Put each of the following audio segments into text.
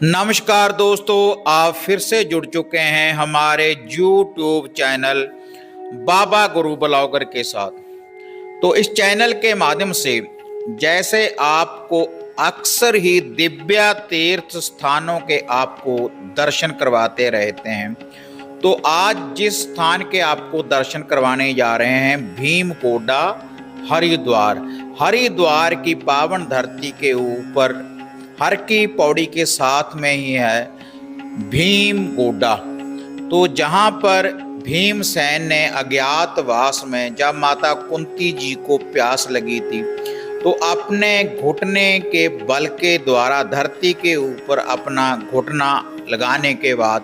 नमस्कार दोस्तों, आप फिर से जुड़ चुके हैं हमारे YouTube channel Baba Guru blogger के साथ। तो इस चैनल के माध्यम से जैसे आपको अक्सर ही दिव्य तीर्थ स्थानों के आपको दर्शन करवाते रहते हैं, तो आज जिस स्थान के आपको दर्शन करवाने जा रहे हैं भीमकोटा हरिद्वार की पावन धरती के ऊपर हर की पौड़ी के साथ में ही है भीमकोटा। तो जहाँ पर भीमसेन ने अज्ञातवास में जब माता कुंती जी को प्यास लगी थी तो अपने घुटने के बल के द्वारा धरती के ऊपर अपना घुटना लगाने के बाद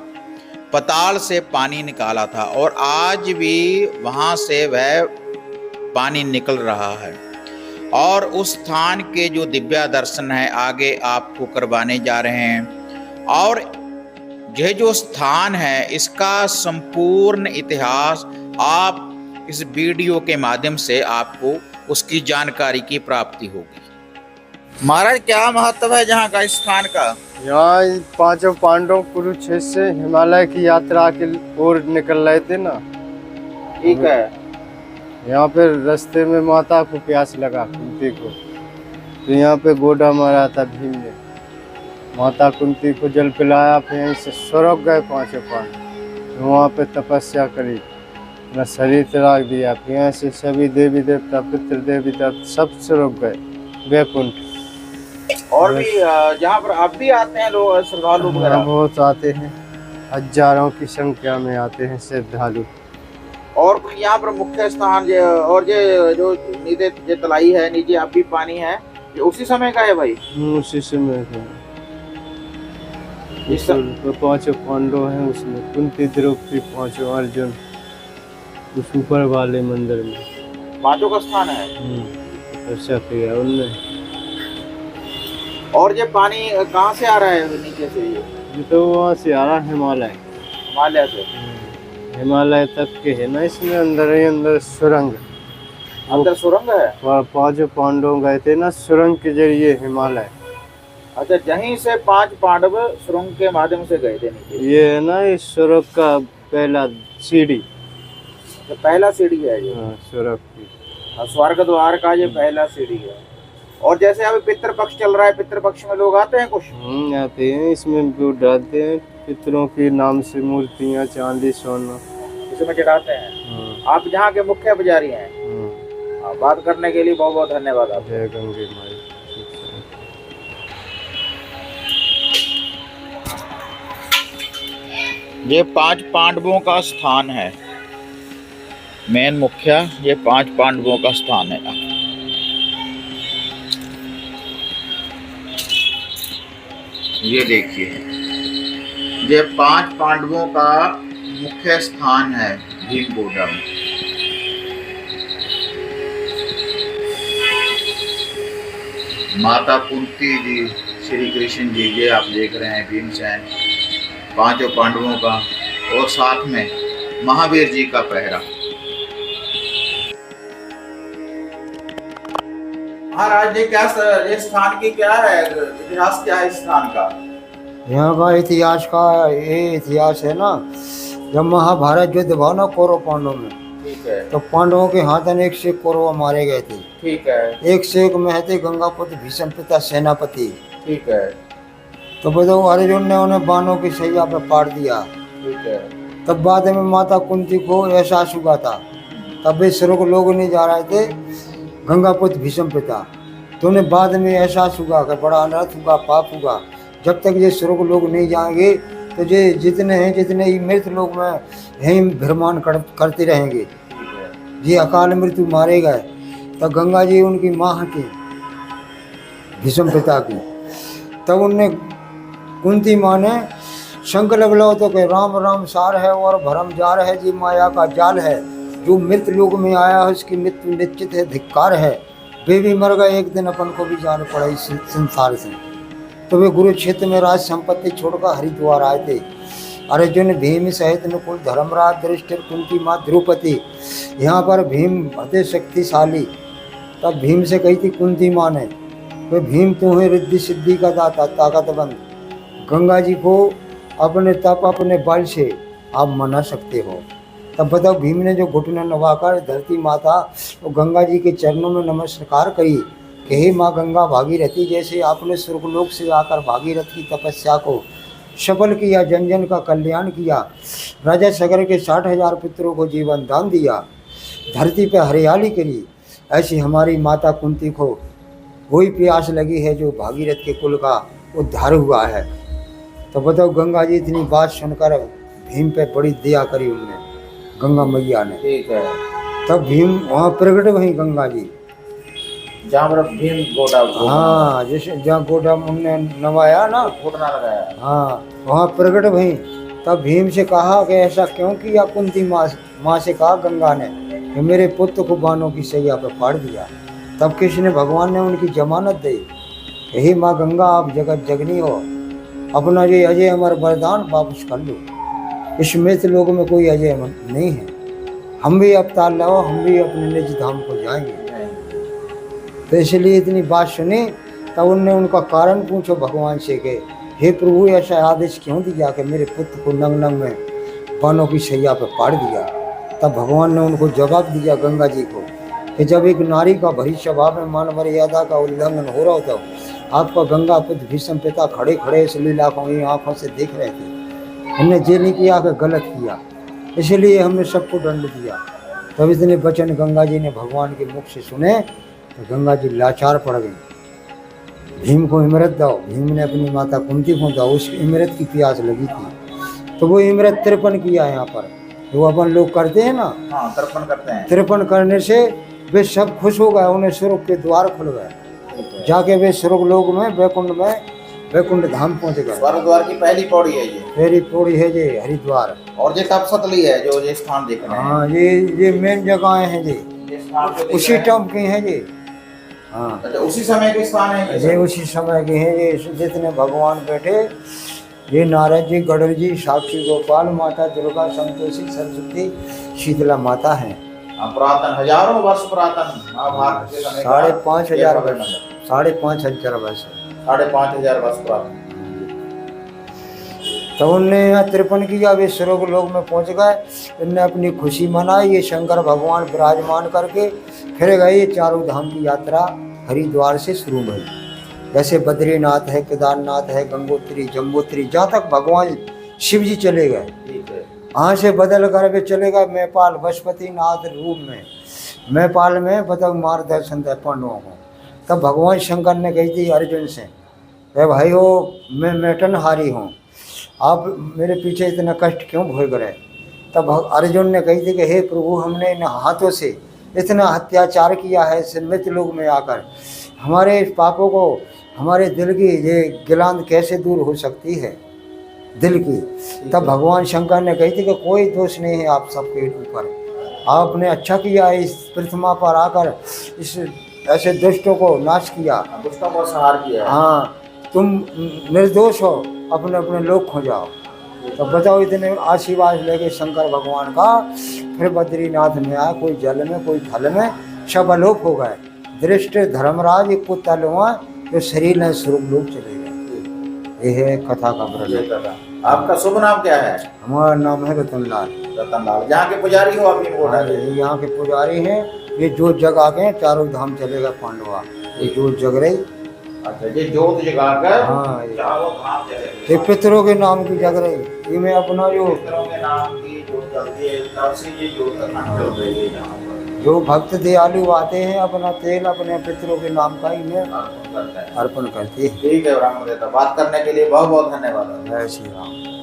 पाताल से पानी निकाला था और आज भी वहाँ से वह पानी निकल रहा है। और उस स्थान के जो दिव्य दर्शन है आगे आपको करवाने जा रहे हैं। और यह जो स्थान है इसका संपूर्ण इतिहास आप इस वीडियो के माध्यम से आपको उसकी जानकारी की प्राप्ति होगी। महाराज, क्या महत्व है जहाँ का इस स्थान का? यहाँ पांचों पांडव कुरुक्षेत्र से हिमालय की यात्रा के ओर निकल रहे थे ना। ठीक है। यहाँ पे रास्ते में माता को प्यास लगा कुंती को, तो यहाँ पे गोडा मारा था भीम ने। माता कुंती को जल पिलाया, फिर यहीं से स्वर्ग गए पांचों पांडव। वहाँ पे तपस्या करी, अपना शरीर त्याग दिया। फिर यहाँ से सभी देवी देवता पितृ देवी देवता सब स्वर्ग गए वैकुंठ। और भी जहाँ पर अब भी आते हैं लोग, श्रद्धालु वगैरह बहुत आते हैं, हजारों की संख्या में आते हैं श्रद्धालु। और यहाँ पर मुख्य स्थान और ये जो नीचे तलाई है, नीचे अब भी पानी है, ये उसी समय का है भाई? उसी समय का। पांचों पांडव हैं उसमें, कुंती द्रौपदी पांचों अर्जुन उस ऊपर वाले मंदिर में पांचों का स्थान है। ऐसा किया उनने। और ये पानी कहाँ से आ रहा है नीचे से? ये तो वहाँ से आ रहा है हिमालय से। हिमालय तक के है ना, इसमें अंदर ही अंदर सुरंग, अंदर सुरंग है। पांचों पांडव गए थे ना सुरंग के जरिए हिमालय। अच्छा, यहीं से 5 पांडव सुरंग के माध्यम से गए थे नीचे। ये है ना इस सुरंग का पहला सीढ़ी, तो पहला सीढ़ी है ये। सुरंग की स्वर्ग द्वार का ये पहला सीढ़ी है। और जैसे अभी पितृपक्ष चल रहा है, पितृपक्ष में लोग आते हैं कुछ? आते हैं, इसमें दूध डालते हैं पितरों के नाम से, मूर्तियाँ चांदी सोना इसमें चढ़ाते हैं। आप यहाँ के मुख्य पुजारी हैं। बात करने के लिए बहुत बहुत धन्यवाद आप। जय गंगे माई। ये 5 पांडवों का स्थान है, मेन मुखिया ये 5 पांडवों का स्थान है। ये देखिए, ये 5 पांडवों का मुख्य स्थान है भीमकोटा में। माता कुंती जी, श्री कृष्ण जी, ये आप देख रहे हैं भीमसेन, 5 पांडवों का, और साथ में महावीर जी का पहरा। महाराज जी, क्या इस स्थान की क्या है इतिहास, क्या है इस स्थान का? यहाँ का इतिहास का ये इतिहास है ना, जब महाभारत युद्ध हुआ ना कौरव पांडव में, ठीक है, तो पांडवों के हाथ अनेक से कौरव मारे गए थे। ठीक है। एक से एक में थे गंगापुत्र भीष्म पिता सेनापति। ठीक है। तो बताओ अर्जुन ने उन्हें बाणों की सैया पे पाड़ दिया। ठीक है। तब बाद में माता कुंती को एहसास हुआ था, तब वे स्वर्ग लोग नहीं जा रहे थे गंगापुत्र भीष्म पिता। तो उन्हें बाद में एहसास हुआ कि बड़ा अनर्थ हुआ, पाप हुआ। जब तक ये स्वर्ग लोग नहीं जाएंगे तो ये जितने हैं, जितने ही मृत लोग में यहीं भ्रमण करते रहेंगे। ये अकाल मृत्यु मारे गए। तब गंगा जी उनकी माँ थी भीष्म पिता की। तब उनने कुंती माँ ने संकल्प लो तो कि राम राम सार है और भरम जार है, जी माया का जाल है। जो मृत लोक में आया है उसकी मृत्यु निश्चित है, धिक्कार है। वे भी मर गए, एक दिन अपन को भी जान पड़ा इस संसार से। तो वे कुरुक्षेत्र में राज संपत्ति छोड़कर हरिद्वार आए थे। अर्जुन भीम सहित नकुल धर्मराज दृष्टि कुंती माँ द्रौपदी। यहाँ पर भीम अति शक्तिशाली। तब भीम से कही थी कुंती माँ ने, वे भीम तू है रिद्धि सिद्धि का दाता ताकतवंत, गंगा जी को अपने तप अपने बल से आप मना सकते हो। तब बताओ भीम ने जो घुटना नवाकर धरती माता और गंगा जी के चरणों में नमस्कार करी कि हे माँ गंगा भागीरथी, जैसे आपने स्वर्गलोक से आकर भागीरथ की तपस्या को सफल किया, जन जन का कल्याण किया, राजा सगर के 60,000 पुत्रों को जीवन दान दिया, धरती पर हरियाली करी, ऐसी हमारी माता कुंती को वही प्यास लगी है जो भागीरथ के कुल का उद्धार हुआ है। तो बताओ गंगा जी इतनी बात सुनकर भीम पे बड़ी दया करी उनने, गंगा मैया ने। ठीक है। तब भीम वहाँ प्रकट वहीं गंगा जी, जहाँ पर भीम गोडा हाँ जैसे जहाँ गोडा उनने नवाया ना, घुटना लगाया। हाँ वहाँ प्रकट भई। तब भीम से कहा कि ऐसा क्यों किया? कुंती माँ से कहा गंगा ने कि मेरे पुत्र को बाणों की सैया पर फाड़ दिया। तब किसने, भगवान ने उनकी जमानत दी कि हे माँ गंगा, आप जगत जगनी हो, अपना ये अजय अमर वरदान वापस कर लो। इस मृत लोक में कोई अजय अमर नहीं है, हम भी अवतार लाओ, हम भी अपने निज धाम को जाएंगे। तो इसलिए इतनी बात सुनी। तब उनने उनका कारण पूछो भगवान से कि हे प्रभु, ऐसा आदेश क्यों दिया कि मेरे पुत्र को नंग नंग में बाणों की सैया पर फाड़ दिया? तब भगवान ने उनको जवाब दिया गंगा जी को कि जब एक नारी का भरी सभा में मान मर्यादा का उल्लंघन हो रहा होता, आपका गंगा पुत्र भीष्म पिता खड़े खड़े इस लीला को इन आँखों से देख रहे थे। हमने ये नहीं किया कि गलत किया, इसलिए हमने सबको दंड दिया। तब इतने वचन गंगा जी ने भगवान के मुख से सुने तो गंगा जी लाचार पड़ गई। भीम को इमरत दो। भीम ने अपनी माता कुंती को दो, उस इमरत की प्यास लगी थी तो वो इमरत तर्पण किया यहाँ पर, वो अपन लोग करते हैं ना, हाँ, तर्पण करते हैं। तर्पण करने से वे सब खुश हो गए, उन्हें स्वर्ग के द्वार खुल गए, जाके वे स्वर्ग लोक में वैकुंठ धाम पहुँच गए। स्वर्ग द्वार की पहली पौड़ी है ये। पहली पौड़ी है ये हरिद्वार, और ये तपसतली है जो ये स्थान देख रहे हैं। हाँ ये मेन जगह हैं ये, ये स्थान जो दिख उसी रहे हैं। टाइम के हैं ये। हाँ अच्छा, उसी समय के स्थान है ये उसी समय के हैं ये, जितने भगवान बैठे, ये नारद जी, गढ़ जी, साक्षी गोपाल, माता दुर्गा, संतोषी, सरस्वती, शीतला माता हैं। पुरातन, हजारों वर्ष पुरातन महाभारत के समय का 5,500 ये वर्ष, 5,500 वर्ष। 5,500 वर्ष पुरातन। तो उनने यहाँ तर्पण किया, वे स्वर्ग लोक में पहुँच गए। इनने अपनी खुशी मनाई। ये शंकर भगवान विराजमान करके फिर गए। ये चारों धाम की यात्रा हरिद्वार से शुरू हुई। जैसे बद्रीनाथ है, केदारनाथ है, गंगोत्री, जम्बोत्री, जहाँ तक भगवान शिव जी चले गए, ठीक है। वहाँ से बदल कर वे चले गए नेपाल, पशुपतिनाथ रूप में। नेपाल में बताओ मार्गदर्शन था पांडवों को। तब भगवान शंकर ने कही थी अर्जुन से, अरे भाई हो, मैं मेटनहारी हूँ, आप मेरे पीछे इतना कष्ट क्यों भोग रहे? तब अर्जुन ने कही थी कि हे प्रभु, हमने इन हाथों से इतना अत्याचार किया है, मृत लोक में आकर हमारे इस पापों को, हमारे दिल की ये गिलांद कैसे दूर हो सकती है दिल की? तब भगवान शंकर ने कही थी कि कोई दोष नहीं है आप सबके ऊपर, आपने अच्छा किया इस पृथ्वी पर आकर इस ऐसे दुष्टों को नाश किया, दुष्टों को संहार किया। हाँ, तुम निर्दोष हो, अपने अपने लोक खो जाओ। तो बताओ, इतने आशीर्वाद लेके शंकर भगवान का फिर बद्रीनाथ में आया, कोई जल में कोई थल में, सब अलोप हो गए। दृष्ट धर्मराज एक पुत्र हुआ जो शरीर ने स्वरूप लोग चले गए। यह है कथा का वर्णन। आपका शुभ नाम क्या है? हमारा नाम है रतनलाल। रतनलाल। यहाँ के पुजारी हो आप? यहाँ के पुजारी हैं। ये जोत जगा के चारों धाम चलेगा पांडवा, ये जोत जग रही। अच्छा, ये जोत जगा कर हाँ, चारों धाम चलेगा। ये पितरों के नाम की जग रही। ये मैं अपना जो पितरों के नाम की जोत जलती है, तब से ये जोत अखंड चल रही है यहाँ पर। जो भक्त दयालु आते हैं, अपना तेल अपने पितरों के नाम का इन्हें अर्पण करते हैं। ठीक है ब्राह्मण देवता, बात करने के लिए बहुत बहुत धन्यवाद। जय श्री राम।